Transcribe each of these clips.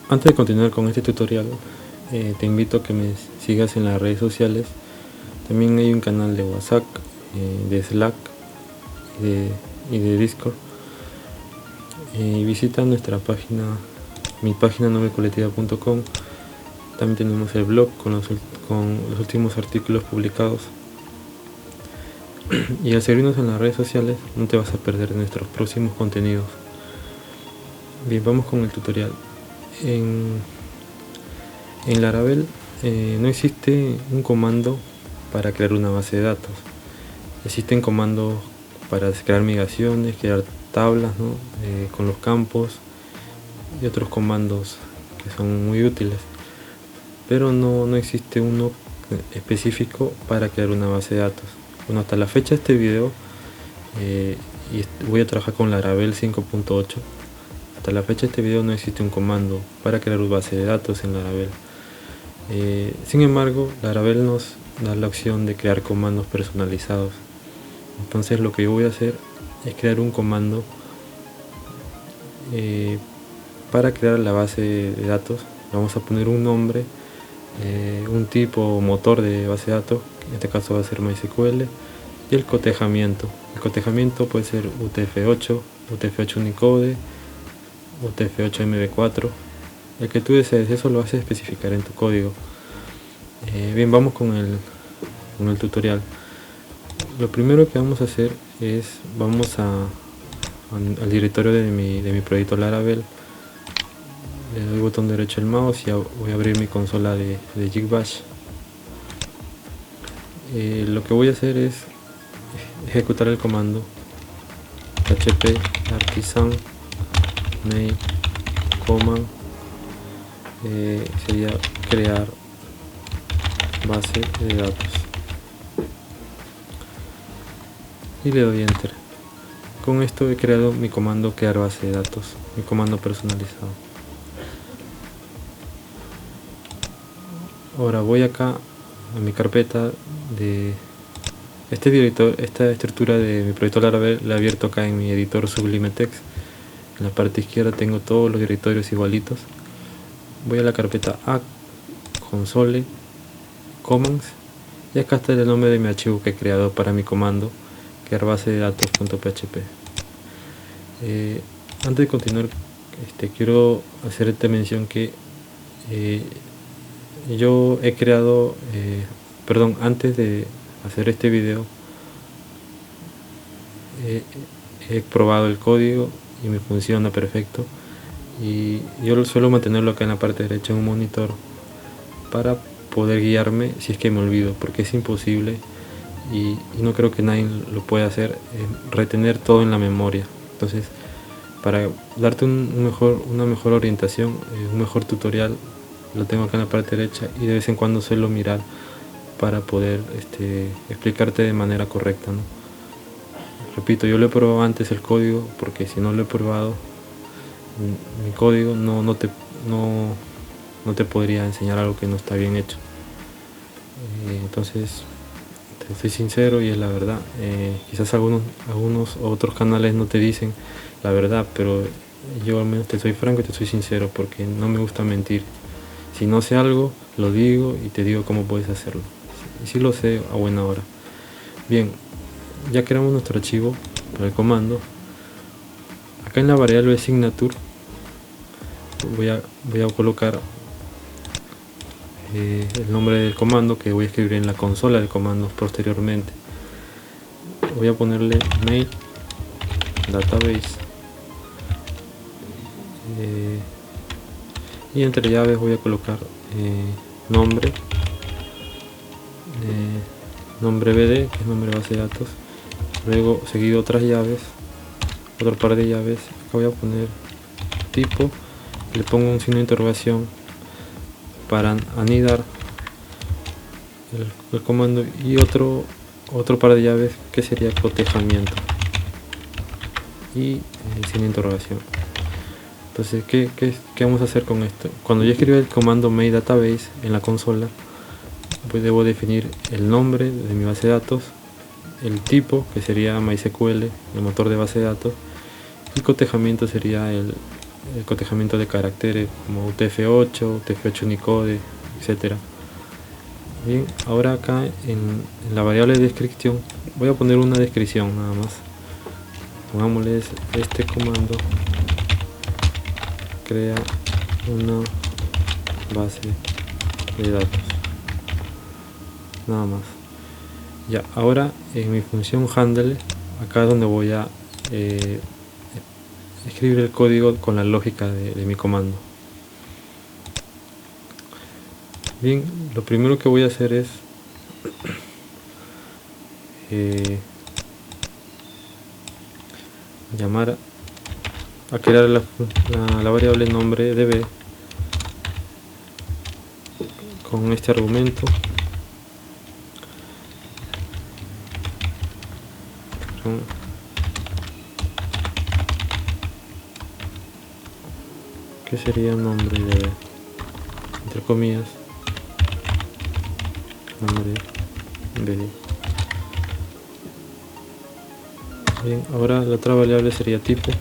Antes de continuar con este tutorial, te invito a que me sigas en las redes sociales. También hay un canal de WhatsApp, de Slack y de Discord. Visita nuestra página, mi página novecolectiva.com. También tenemos el blog con los últimos artículos publicados. Y al seguirnos en las redes sociales no te vas a perder nuestros próximos contenidos. Bien, vamos con el tutorial. En Laravel no existe un comando para crear una base de datos. Existen comandos para crear migraciones, crear tablas, ¿no? Con los campos y otros comandos que son muy útiles, pero no existe uno específico para crear una base de datos. Bueno, hasta la fecha de este video, y voy a trabajar con Laravel 5.8. Hasta la fecha de este video no existe un comando para crear una base de datos en Laravel. Sin embargo, Laravel nos da la opción de crear comandos personalizados. Entonces lo que yo voy a hacer es crear un comando para crear la base de datos. Vamos a poner un nombre, un tipo motor de base de datos, en este caso va a ser MySQL, y el cotejamiento. El cotejamiento puede ser UTF-8, UTF-8 Unicode, UTF-8 MB4, el que tú desees. Eso lo vas a especificar en tu código. Bien, vamos con el tutorial. Lo primero que vamos a hacer es, vamos al directorio de mi proyecto Laravel. Le doy botón derecho al mouse y voy a abrir mi consola de Jigbash. Lo que voy a hacer es ejecutar el comando php artisan main command, sería crear base de datos, y le doy enter. Con esto he creado mi comando crear base de datos, mi comando personalizado. Ahora voy acá a mi carpeta de este director. Esta estructura de mi proyecto Laravel la he abierto acá en mi editor Sublime Text. En la parte izquierda tengo todos los directorios igualitos. Voy a la carpeta A, console, commands, y acá está el nombre de mi archivo que he creado para mi comando crear base de datos.php. Antes de continuar, quiero hacerte mención que yo he creado, antes de hacer este video, he probado el código y me funciona perfecto, y yo suelo mantenerlo acá en la parte derecha en un monitor para poder guiarme si es que me olvido, porque es imposible y no creo que nadie lo pueda hacer, retener todo en la memoria. Entonces, para darte una mejor orientación, un mejor tutorial, lo tengo acá en la parte derecha, y de vez en cuando suelo mirar para poder explicarte de manera correcta, ¿no? Repito, yo lo he probado antes el código, porque si no lo he probado mi código no te podría enseñar algo que no está bien hecho. Entonces te soy sincero y es la verdad. Quizás algunos otros canales no te dicen la verdad, pero yo al menos te soy franco y te soy sincero, porque no me gusta mentir. Si no sé algo, lo digo y te digo cómo puedes hacerlo, y si lo sé, a buena hora. Bien, ya creamos nuestro archivo para el comando. Acá en la variable signature voy a colocar el nombre del comando que voy a escribir en la consola de comandos posteriormente. Voy a ponerle main database, y entre llaves voy a colocar nombre bd, que es nombre de base de datos. Luego seguido otras llaves, otro par de llaves. Acá voy a poner tipo, le pongo un signo de interrogación para anidar el comando, y otro par de llaves que sería cotejamiento, y el signo de interrogación. Entonces, ¿qué vamos a hacer con esto? Cuando yo escriba el comando main database en la consola, pues debo definir el nombre de mi base de datos, el tipo, que sería MySQL, el motor de base de datos, y cotejamiento sería el el cotejamiento de caracteres como UTF-8, UTF-8 Unicode, etcétera. Bien, ahora acá en la variable de descripción voy a poner una descripción nada más. Pongámosles este comando crea una base de datos, nada más. Ya, ahora en mi función handle, acá es donde voy a escribir el código con la lógica de mi comando. Bien, lo primero que voy a hacer es llamar a crear la variable nombre db con este argumento que sería nombre db, entre comillas, nombre db. Bien, ahora la otra variable sería tipo,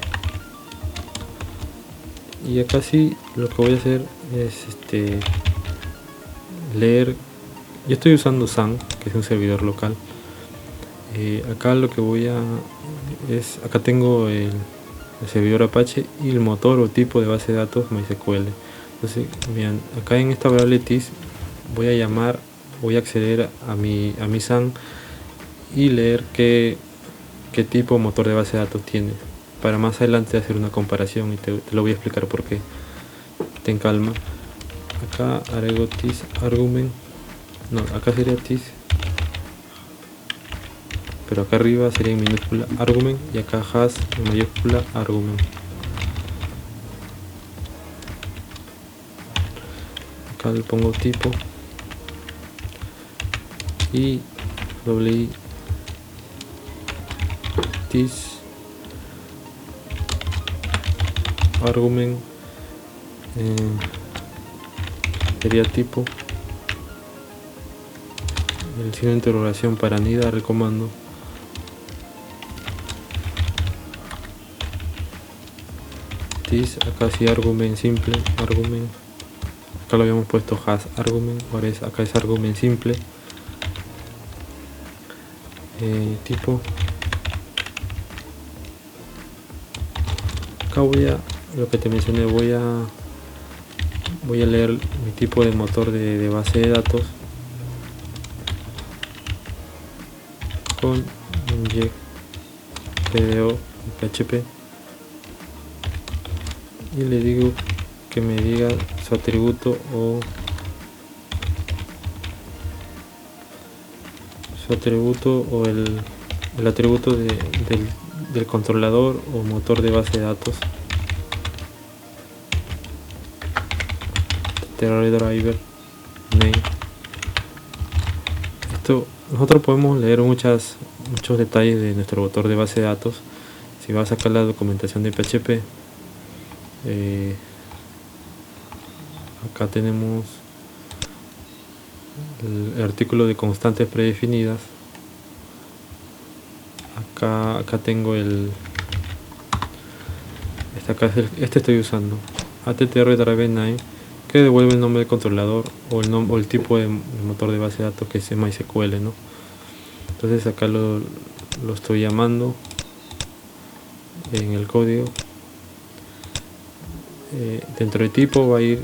y acá sí lo que voy a hacer es leer. Yo estoy usando SAN, que es un servidor local. Acá lo que voy a acá tengo el servidor Apache y el motor o tipo de base de datos MySQL. Entonces, bien, acá en esta variable TIS voy a acceder a mi SAN y leer qué tipo motor de base de datos tiene, para más adelante hacer una comparación, y te lo voy a explicar por qué. Ten calma. Acá agrego TIS argument, no, acá sería TIS, pero acá arriba sería en minúscula argument, y acá has en mayúscula argument. Acá le pongo tipo y doble TIS argument sería tipo, el signo de interrogación para anidar el comando, TIS, acá sí argument simple, argument, acá lo habíamos puesto has argument, ahora acá es argument simple, tipo. Acá lo que te mencioné, voy a leer mi tipo de motor de base de datos con inject pdo php, y le digo que me diga su atributo o el atributo del controlador o motor de base de datos. Driver name. Nosotros podemos leer muchos detalles de nuestro motor de base de datos. Si vas a sacar la documentación de PHP, acá tenemos el artículo de constantes predefinidas. Acá tengo este estoy usando attr driver name, que devuelve el nombre del controlador o el tipo de motor de base de datos, que es MySQL, ¿no? Entonces acá lo estoy llamando en el código. Dentro de tipo va a ir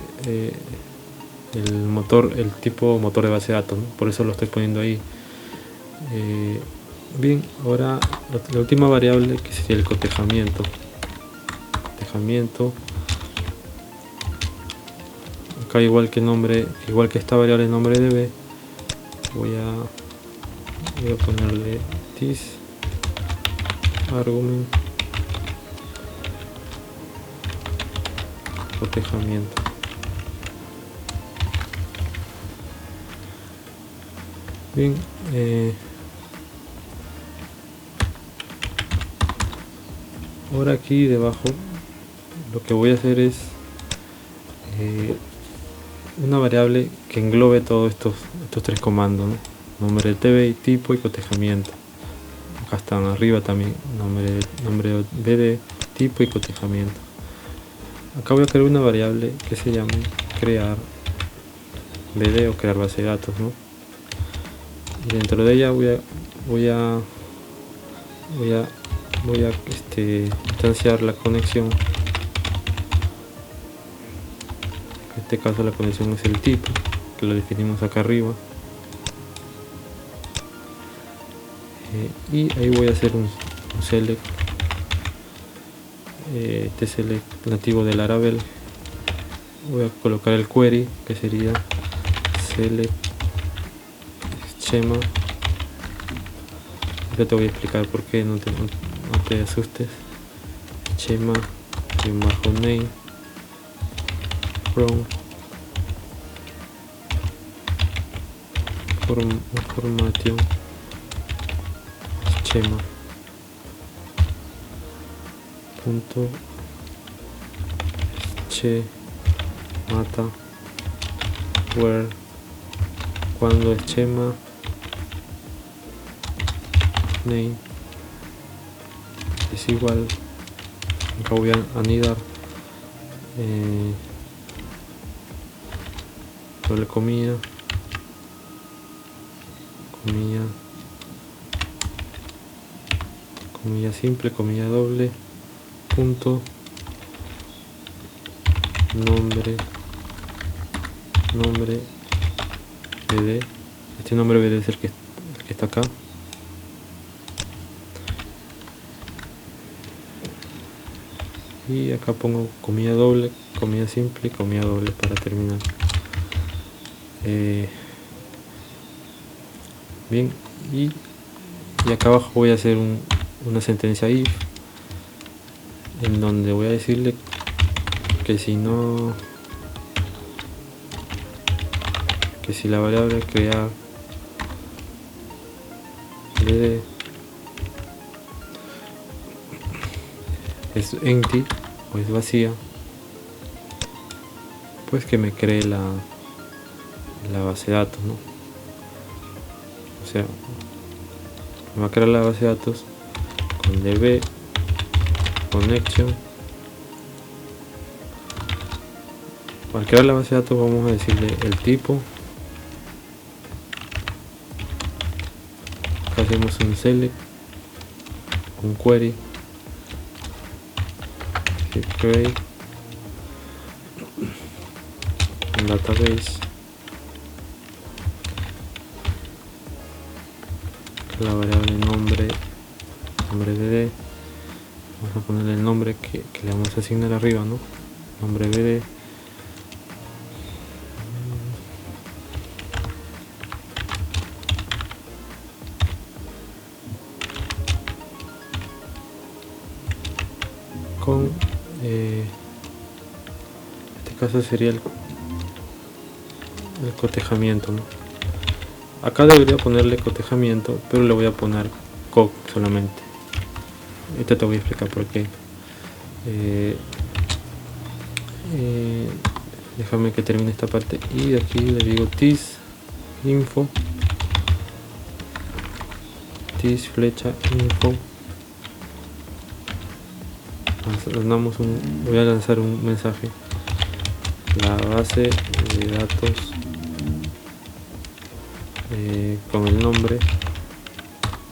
el tipo motor de base de datos, ¿no? Por eso lo estoy poniendo ahí. Bien, ahora la última variable, que sería el cotejamiento. Acá igual que esta variable nombre db, voy a ponerle this argument cotejamiento. Bien, ahora aquí debajo lo que voy a hacer es una variable que englobe todos estos tres comandos, ¿no? Nombre de TV, tipo y cotejamiento. Acá están arriba también, nombre de BD, tipo y cotejamiento. Acá voy a crear una variable que se llame crear BD o crear base de datos, ¿no? Y dentro de ella voy a instanciar la conexión. En este caso la conexión es el tipo, que lo definimos acá arriba. Y ahí voy a hacer un select, este select nativo del Laravel. Voy a colocar el query, que sería select schema. Ya te voy a explicar por qué, no te asustes. Schema bajo name from information schema punto mata where cuando schema name es igual, acá voy a anidar doble comilla simple, comilla doble, punto nombre bd. Este nombre bd es el que está acá. Y acá pongo comilla doble, comilla simple y comilla doble para terminar. Bien, y acá abajo voy a hacer una sentencia if, en donde voy a decirle que si la variable crear bd es empty o es vacía, pues que me cree la base de datos, ¿no? O sea, me va a crear la base de datos con db connection. Para crear la base de datos vamos a decirle el tipo. Acá hacemos un select, un query, create un database, la variable nombre bd, vamos a ponerle el nombre que le vamos a asignar arriba, ¿no? Nombre bd, con en este caso sería el cotejamiento, ¿no? Acá debería ponerle cotejamiento, pero le voy a poner code solamente. Ahorita te voy a explicar por qué. Déjame que termine esta parte y de aquí le digo this info, this flecha info. Voy a lanzar un mensaje. La base de datos con el nombre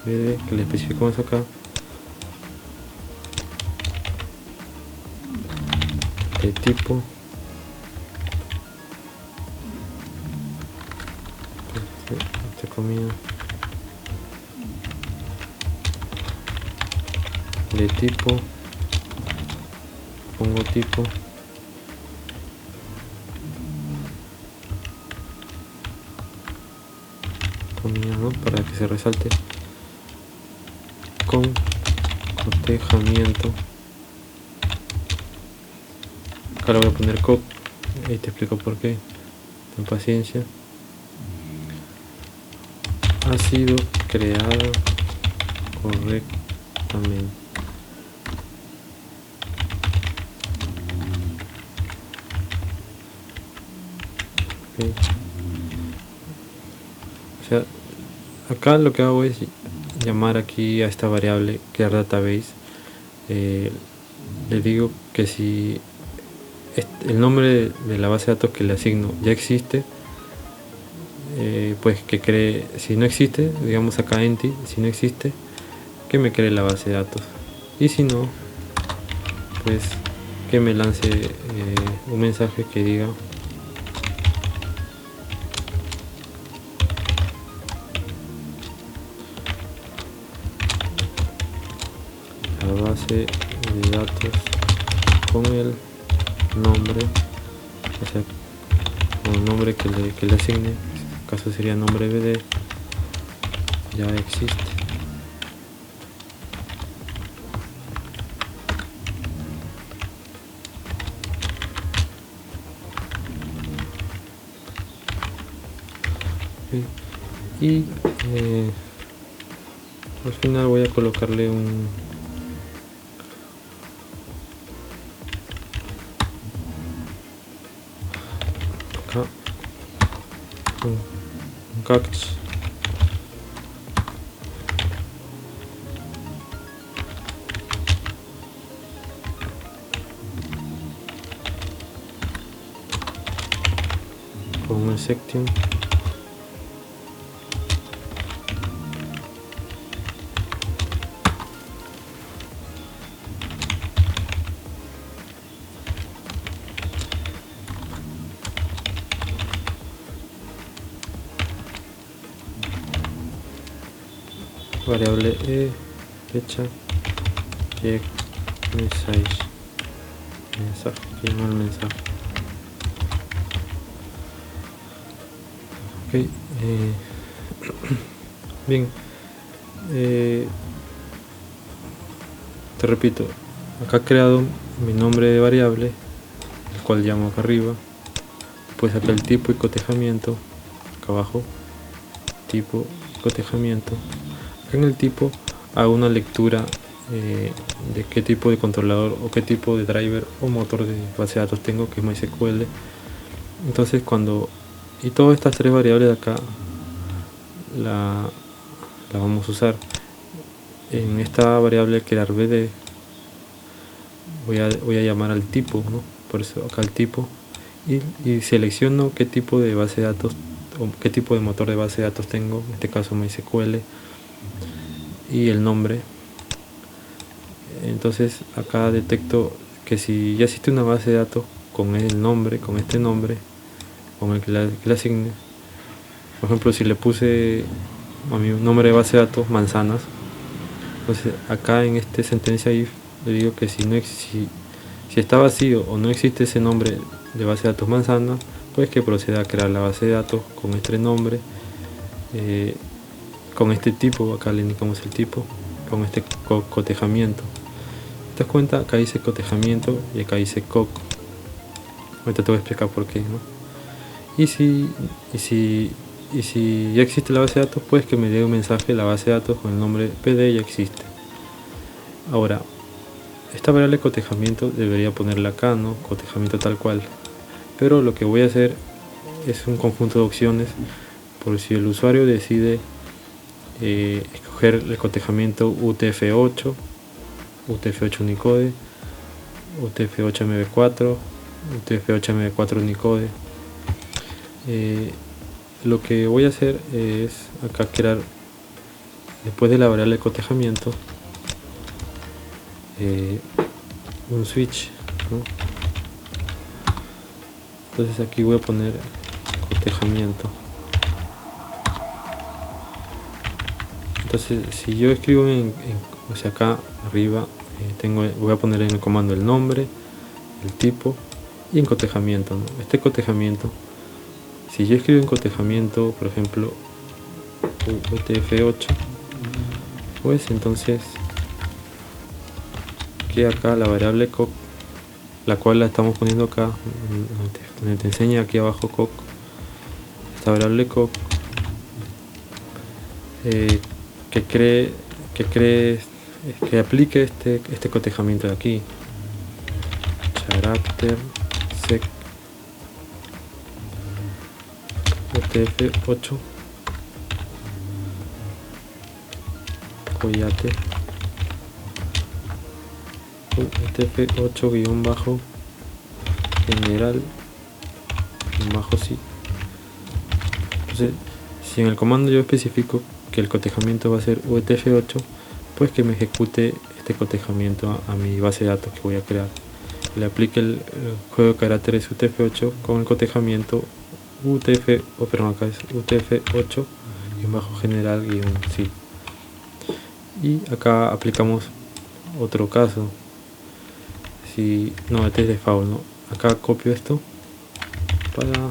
que le especificamos acá, de tipo entre comillas, de tipo, pongo tipo comillas, ¿no? Para que se resalte, con cotejamiento. Acá le voy a poner code y te explico por qué, ten paciencia. Ha sido creado correctamente. Okay. O sea, acá lo que hago es llamar aquí a esta variable crear database. Le digo que si el nombre de la base de datos que le asigno ya existe, pues que cree, si no existe, digamos acá empty, si no existe, que me cree la base de datos, y si no, pues que me lance un mensaje que diga la base de datos con el nombre, o sea, con el nombre que le asigne, en este caso sería nombre BD, ya existe. Y al final voy a colocarle acá un catch con un section variable fecha check message, que llama el mensaje. Ok, bien, te repito, acá he creado mi nombre de variable, el cual llamo acá arriba, pues acá el tipo y cotejamiento, acá abajo, tipo y cotejamiento. Acá en el tipo hago una lectura de qué tipo de controlador o qué tipo de driver o motor de base de datos tengo, que es MySQL. Entonces y todas estas tres variables de acá la vamos a usar. En esta variable crear BD voy a llamar al tipo, ¿no? Por eso acá el tipo, y selecciono qué tipo de base de datos o qué tipo de motor de base de datos tengo, en este caso MySQL, y el nombre. Entonces acá detecto que si ya existe una base de datos con el nombre, con este nombre, con el que le asigne, por ejemplo, si le puse a mi nombre de base de datos manzanas, entonces acá en esta sentencia if le digo que si está vacío o no existe ese nombre de base de datos manzana, pues que proceda a crear la base de datos con este nombre, con este tipo, acá le indicamos el tipo, con este cotejamiento. ¿Te das cuenta? Acá dice cotejamiento y acá dice coc. Ahorita te voy a explicar por qué, ¿no? Y si ya existe la base de datos, pues que me dé un mensaje, la base de datos con el nombre PD ya existe. Ahora, esta variable cotejamiento debería ponerla acá, ¿no? Cotejamiento tal cual. Pero lo que voy a hacer es un conjunto de opciones por si el usuario decide escoger el cotejamiento UTF-8, UTF-8 Unicode, UTF-8 MB4, UTF-8 MB4 Unicode. Lo que voy a hacer es acá crear, después de la variable de cotejamiento, un switch, ¿no? Entonces aquí voy a poner cotejamiento. Entonces si yo escribo o sea, acá arriba voy a poner en el comando el nombre, el tipo y en cotejamiento, ¿no? Este cotejamiento, si yo escribo en cotejamiento, por ejemplo, UTF-8, pues entonces que acá la variable coc, la cual la estamos poniendo acá, donde te enseña aquí abajo coc, esta variable coc, que aplique este cotejamiento de aquí, character sec UTF-8 coyate UTF-8 guión bajo general bajo sí. Entonces, si en el comando yo especifico que el cotejamiento va a ser UTF-8, pues que me ejecute este cotejamiento a mi base de datos que voy a crear. Le aplique el juego de caracteres UTF-8 con el cotejamiento acá es UTF-8 y bajo general sí. Y acá aplicamos otro caso. No, este es default, ¿no? Acá copio esto para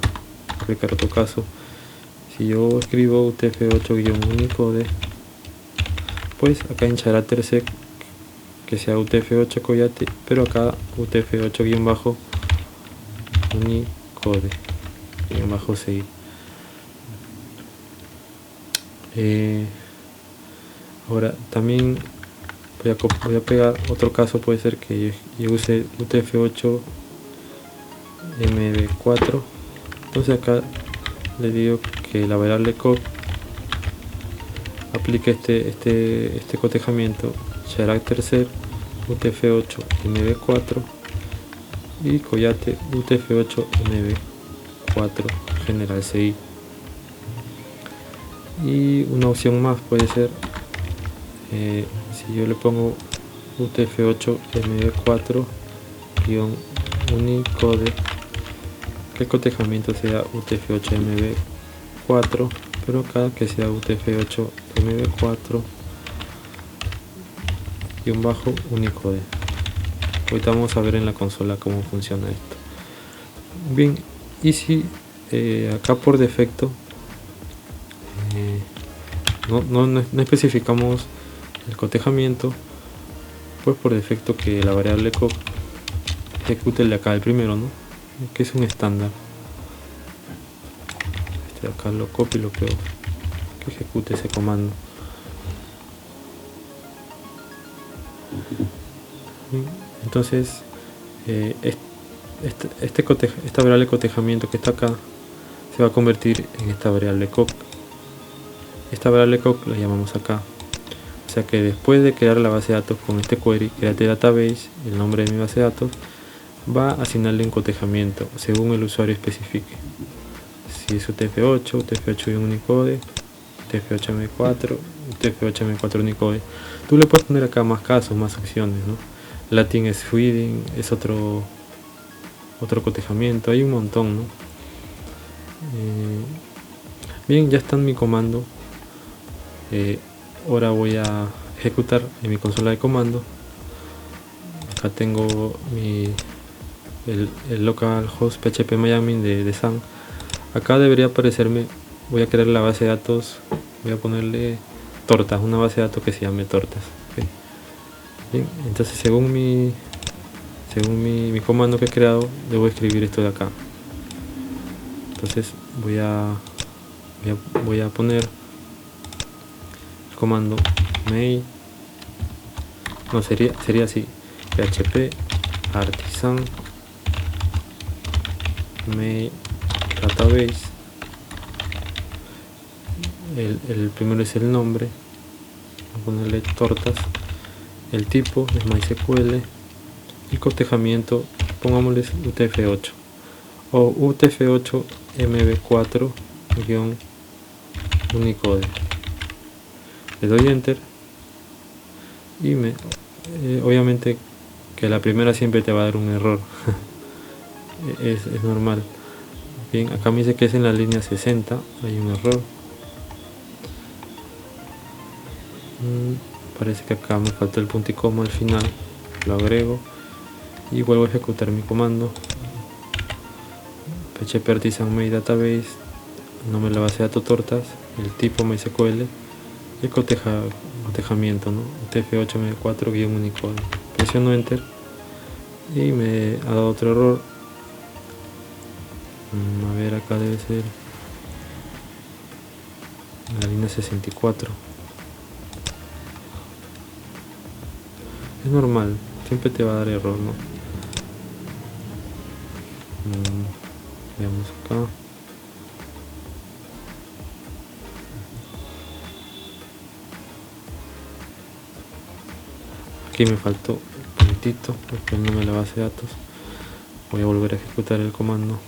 aplicar otro caso. Si yo escribo UTF-8-Unicode, pues acá en character que sea UTF-8 Coyate, pero acá UTF-8-Unicode -CI. Ahora también voy a pegar otro caso, puede ser que yo use UTF-8 MB4. Entonces acá le digo que la variable cop aplique este cotejamiento character set UTF-8 MB4 y Coyate UTF-8 MB4 general CI. Y una opción más puede ser si yo le pongo UTF-8 MB4-Unicode, que el cotejamiento sea UTF-8 MB4, pero acá que sea UTF-8 MB4-Unicode. Ahorita vamos a ver en la consola cómo funciona esto. Bien, y si acá por defecto no especificamos el cotejamiento, pues por defecto que la variable cop ejecute el de acá, el primero, ¿no? Que es un estándar. Este de acá lo copio y lo pego, que ejecute ese comando. Entonces esta variable cotejamiento que está acá se va a convertir en esta variable cop. Esta variable cop la llamamos acá. O sea que después de crear la base de datos con este query, create database, el nombre de mi base de datos, va a asignarle un cotejamiento según el usuario especifique. Si es UTF-8, UTF-8 Unicode, UTF-8 M4, UTF-8 M4 Unicode. Tú le puedes poner acá más casos, más opciones, ¿no? Latin Sweden es otro cotejamiento, hay un montón, ¿no? Bien, ya está en mi comando. Ahora voy a ejecutar en mi consola de comando. Acá tengo el localhost PHP Miami de Sun. Acá debería aparecerme, voy a crear la base de datos, voy a ponerle tortas, una base de datos que se llame tortas. ¿Okay? Bien, entonces según mi comando que he creado, debo escribir esto de acá. Entonces voy a poner el comando main, no sería así, php artisan main database. El primero es el nombre, voy a ponerle tortas, el tipo es MySQL, y cotejamiento pongámosles UTF-8 o UTF-8 MB4-Unicode. Le doy enter y obviamente que la primera siempre te va a dar un error. es normal. Bien, acá me dice que es en la línea 60, hay un error. Parece que acá me falta el punto y coma al final, lo agrego y vuelvo a ejecutar mi comando. PHP artisan main database, nombre de la base de datos tortas, el tipo MySQL, el cotejamiento, ¿no? UTF-8 M4-Unicode. Presiono enter y me ha dado otro error. A ver, acá debe ser la línea 64. Es normal, siempre te va a dar error, ¿no? Veamos acá. Aquí me faltó un puntito porque no me la base de datos. Voy a volver a ejecutar el comando.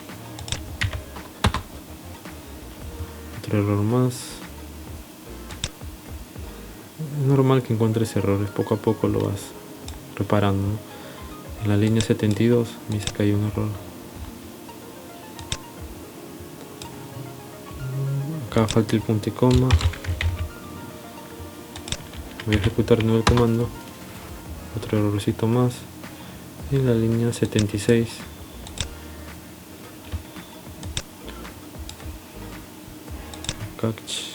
Otro error más. Es normal que encuentres errores, poco a poco lo vas reparando, ¿no? En la línea 72 me dice que hay un error. Acá falta el punto y coma. Voy a ejecutar de nuevo el comando. Otro errorcito más. En la línea 76. Catch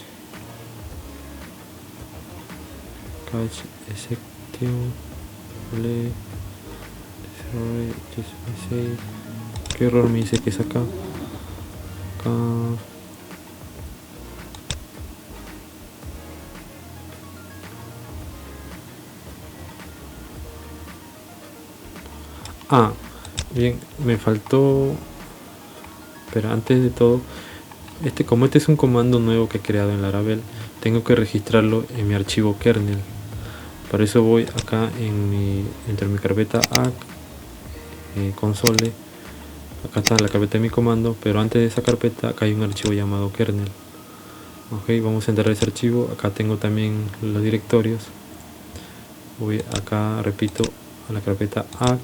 exception play. ¿Qué error me dice que es acá? Bien, me faltó, pero antes de todo, como este es un comando nuevo que he creado en Laravel, tengo que registrarlo en mi archivo kernel. Para eso voy acá entre mi carpeta ack, console. Acá está la carpeta de mi comando, pero antes de esa carpeta acá hay un archivo llamado kernel. Ok, vamos a entrar a ese archivo. Acá tengo también los directorios. Voy acá, repito, a la carpeta ack,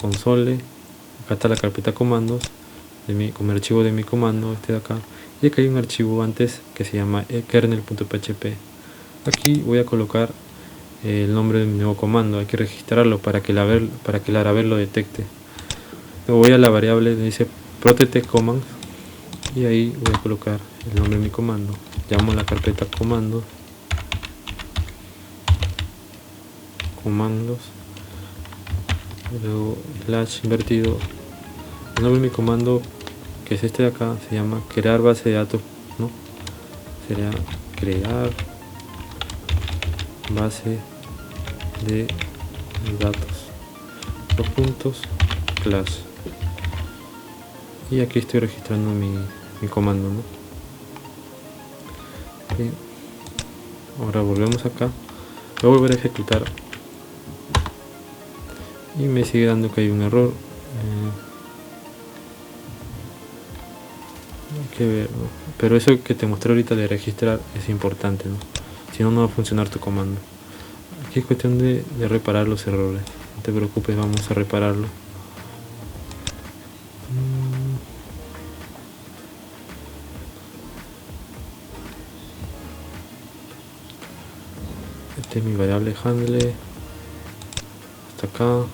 console. Acá está la carpeta comandos con el archivo de mi comando, este de acá. Y acá hay un archivo antes que se llama kernel.php. Aquí voy a colocar el nombre de mi nuevo comando. Hay que registrarlo para que Laravel lo detecte. Luego voy a la variable, dice protect command, y ahí voy a colocar el nombre de mi comando. Llamo la carpeta comandos, luego slash invertido. El nombre de mi comando, que es este de acá, se llama crear base de datos, ¿no? Sería crear base de datos, dos puntos, class. Y aquí estoy registrando mi comando, ¿no? Bien. Ahora volvemos acá, voy a volver a ejecutar y me sigue dando que hay un error. Hay que ver, ¿no? Pero eso que te mostré ahorita de registrar es importante, ¿no? Si no, no va a funcionar tu comando. Aquí es cuestión de reparar los errores. No te preocupes, vamos a repararlo. Este es mi variable handle. Hasta acá.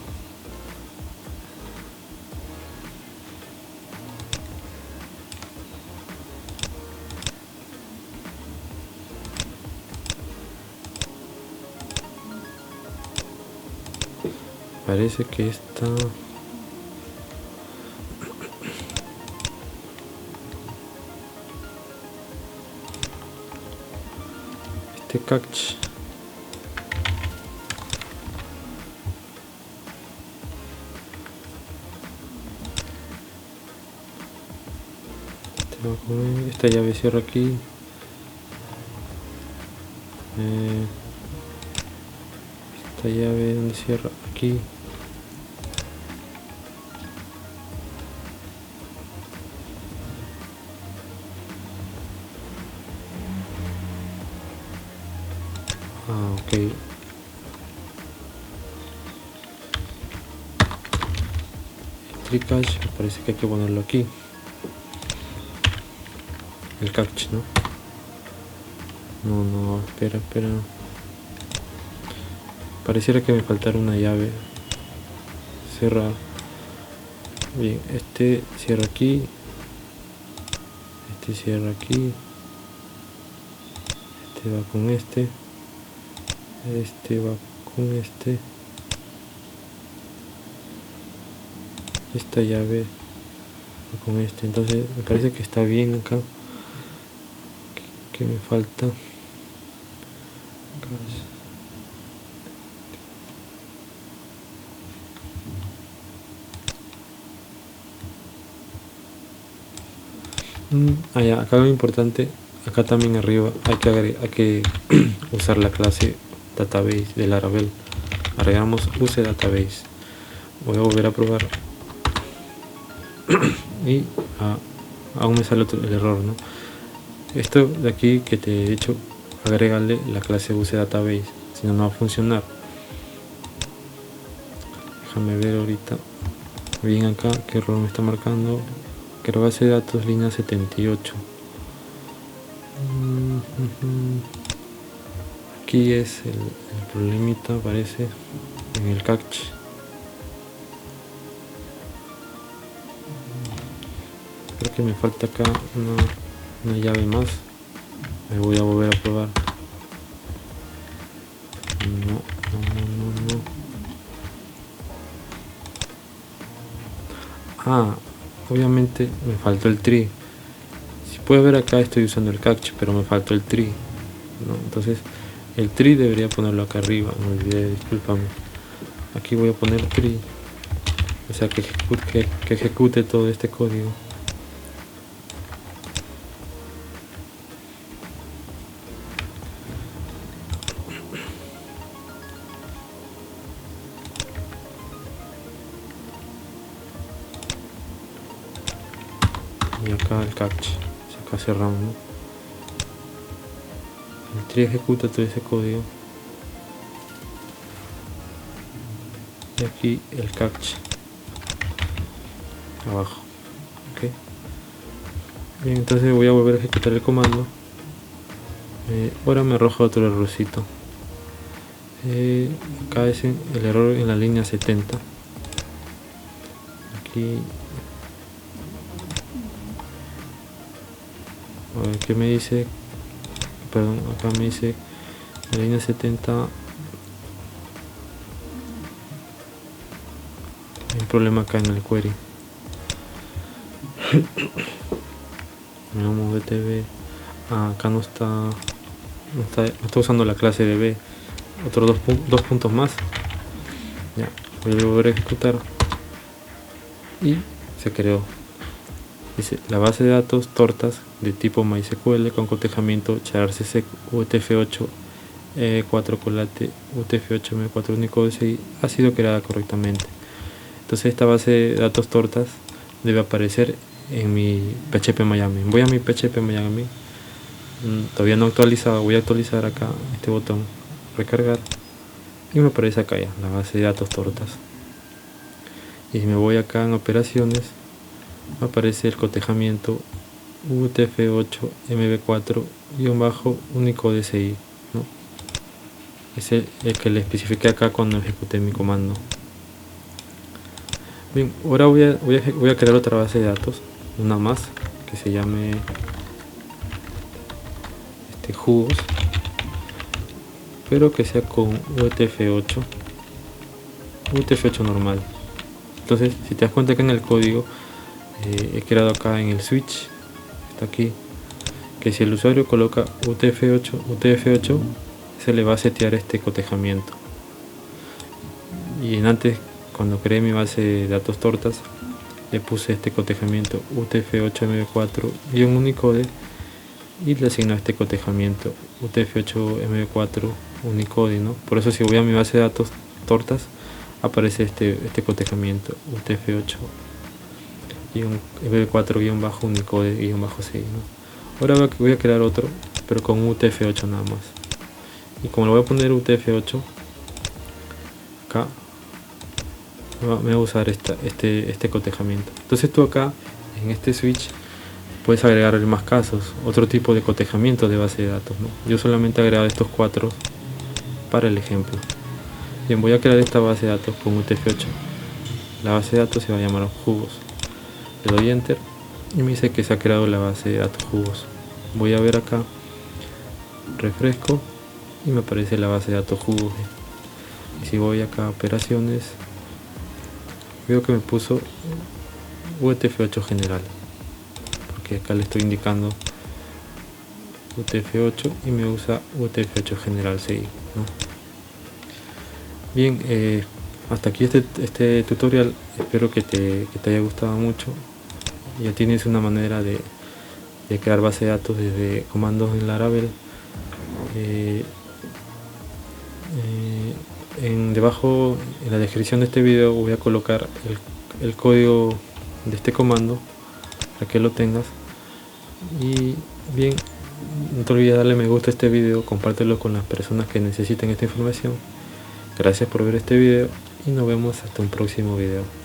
Parece que está... Este catch esta llave cierra aquí, esta llave donde cierra aquí, ok. Catch, parece que hay que ponerlo aquí, el catch, ¿no? No, espera. Pareciera que me faltara una llave. Cerrar. Bien, este cierra aquí. Este cierra aquí. Este va con este. Este va con este. Esta llave va con este. Entonces me parece que está bien acá. ¿Qué me falta? Ya, acá lo importante, acá también arriba hay que usar la clase database de Laravel. Agregamos use database. Voy a volver a probar. y aún me sale el error, ¿no? Esto de aquí que te he dicho, agrégale la clase use database, si no, no va a funcionar. Déjame ver ahorita bien acá qué error me está marcando. Que la base de datos línea 78. Aquí es el problemita, parece, en el catch. Creo que me falta acá una llave más. Me voy a volver a probar. No. Obviamente me faltó el tree. Si puedes ver acá estoy usando el catch, pero me faltó el tree, ¿no? Entonces el tree debería ponerlo acá arriba. Me olvidé, discúlpame. Aquí voy a poner tree, o sea que ejecute todo este código. Y acá el catch, acá cerramos, ¿no? El tree ejecuta todo ese código y aquí el catch abajo. ¿Okay? Bien, entonces voy a volver a ejecutar el comando. Ahora me arroja otro errorcito. Acá es el error en la línea 70. Aquí a ver qué me dice. Perdón, acá me dice la línea 70 hay un problema acá en el query. Veamos btb. Acá no está usando la clase de b. Otros dos puntos más. Ya, voy a volver a ejecutar y se creó. Dice la base de datos tortas de tipo MySQL con cotejamiento charCSEC UTF-8 4 colate UTF-8 M4 Unicode CI ha sido creada correctamente. Entonces esta base de datos tortas debe aparecer en mi PHP Miami. Voy a mi PHP Miami, todavía no actualizado, voy a actualizar acá este botón, recargar, y me aparece acá ya la base de datos tortas. Y si me voy acá en operaciones, aparece el cotejamiento UTF-8 MB4-Unicode CI, ¿no? Es el que le especifiqué acá cuando ejecuté mi comando. Bien, ahora voy a crear otra base de datos, una más, que se llame jugos, pero que sea con UTF-8 normal. Entonces, si te das cuenta que en el código he creado acá en el switch, está aquí, que si el usuario coloca UTF-8 se le va a setear este cotejamiento. Y antes, cuando creé mi base de datos tortas, le puse este cotejamiento UTF-8MB4-Unicode y le asigno este cotejamiento UTF-8MB4 Unicode, ¿no? Por eso si voy a mi base de datos tortas, aparece este cotejamiento UTF-8 MB4-Unicode-CI, ¿no? Ahora voy a crear otro, pero con UTF-8 nada más. Y como le voy a poner UTF-8, acá me voy a usar este cotejamiento. Entonces tú acá, en este switch, puedes agregar más casos, otro tipo de cotejamiento de base de datos, ¿no? Yo solamente he agregado estos 4 para el ejemplo. Bien, voy a crear esta base de datos con UTF-8. La base de datos se va a llamar jugos. Le doy enter y me dice que se ha creado la base de datos jugos. Voy a ver acá, refresco y me aparece la base de datos jugos. Y si voy acá a operaciones, veo que me puso UTF-8 general, porque acá le estoy indicando UTF-8 y me usa UTF-8 general CI, ¿no? Bien, hasta aquí este tutorial. Espero que te haya gustado mucho. Ya tienes una manera de crear base de datos desde comandos en Laravel. Debajo en la descripción de este video voy a colocar el código de este comando para que lo tengas. Y bien, no te olvides darle me gusta a este video, compártelo con las personas que necesiten esta información. Gracias por ver este video y nos vemos hasta un próximo video.